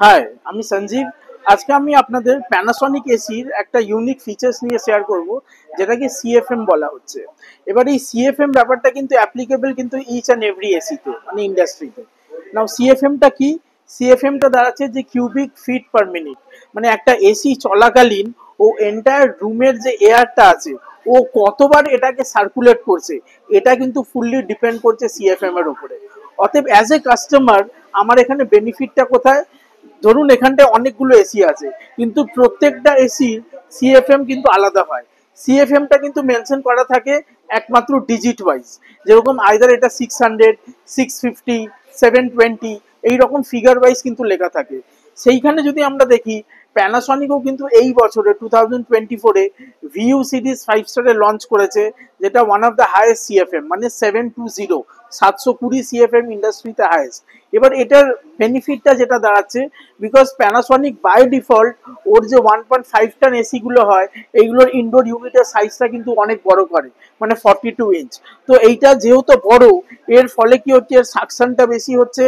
High, আমি সঞ্জীব। আজকে আমি আপনাদের প্যানাসনিক এসির একটা ইউনিক ফিচার্স নিয়ে শেয়ার করব, যেটাকে সিএফএম বলা হচ্ছে। এবার এই সিএফএম ব্যাপারটা কিন্তু অ্যাপ্লিকেবল কিন্তু ইচ অ্যান্ড এভরি এসিতে, মানে ইন্ডাস্ট্রিতে। নাও সিএফএমটা কি? সিএফএমটা দাঁড়াচ্ছে যে কিউবিক ফিট পার মিনিট। মানে একটা এসি চলাকালীন ও এন্টায়ার রুমের যে এয়ারটা আছে ও কতবার এটাকে সার্কুলেট করছে, এটা কিন্তু ফুললি ডিপেন্ড করছে সিএফএম এর উপরে। অতএব অ্যাজ এ কাস্টমার আমার এখানে বেনিফিটটা কোথায়? ধরুন এখানটায় অনেকগুলো এসি আছে, কিন্তু প্রত্যেকটা এসির সিএফএম কিন্তু আলাদা হয়। সিএফএমটা কিন্তু মেনশন করা থাকে একমাত্র ডিজিট ওয়াইজ, যেরকম আইদার এটা 600, 650, 720 এইরকম ফিগার ওয়াইজ কিন্তু লেখা থাকে। সেইখানে যদি আমরা দেখি, প্যানাসনিকও কিন্তু এই বছরে 2024-এ ভিউ সিরিজ 5 স্টারে লঞ্চ করেছে, যেটা one of the highest CFM, মানে 720, 720 সিএফএম ইন্ডাস্ট্রিতে হাইয়েস্ট। এবার এটার বেনিফিটটা যেটা দাঁড়াচ্ছে, বিকজ প্যানাসনিক বাই ডিফল্ট ওর যে 1.5 টন এসি গুলো হয়, এইগুলোর ইনডোর ইউনিটের সাইজটা কিন্তু অনেক বড় করে, মানে 42 ইঞ্চ। তো এইটা যেহেতু বড়, এর ফলে কি হচ্ছে, এর সাকশনটা বেশি হচ্ছে,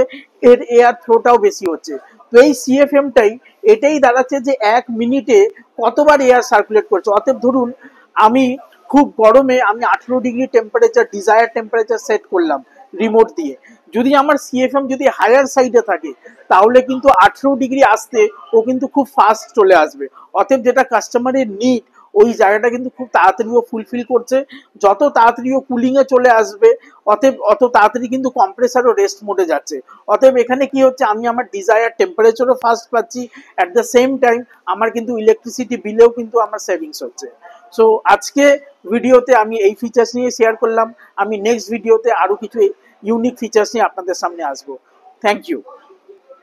এর এয়ার থ্রোটাও বেশি হচ্ছে। তো এই সিএফএমটাই এটাই দাঁড়াচ্ছে যে 1 মিনিটে কতবার এয়ার সার্কুলেট করছে। অতএব ধরুন আমি খুব গরমে আমি 18 degree temperature, desire temperature set করলাম রিমোট দিয়ে। যদি আমার সিএফএম যদি হায়ার সাইডে থাকে, তাহলে কিন্তু 18 ডিগ্রি আসতে ও কিন্তু খুব ফাস্ট চলে আসবে। অতএব যেটা কাস্টমারের নিড, ওই জায়গাটা কিন্তু খুব তাড়াতাড়ি ও ফুলফিল করছে। যত তাড়াতাড়ি ও কুলিং এ চলে আসবে, অতএব অত তাড়াতাড়ি কিন্তু কম্প্রেসারও রেস্ট মোডে যাচ্ছে। অতএব এখানে কি হচ্ছে, আমি আমার ডিজায়ার টেম্পারেচারও ফাস্ট পাচ্ছি, অ্যাট দ্য সেম টাইম আমার কিন্তু ইলেকট্রিসিটি বিলেও কিন্তু আমার সেভিংস হচ্ছে। সো আজকে ভিডিওতে আমি এই ফিচার্স নিয়ে শেয়ার করলাম। আমি নেক্সট ভিডিওতে আরো কিছু ইউনিক ফিচার্স নিয়ে আপনাদের সামনে আসবো। Thank you.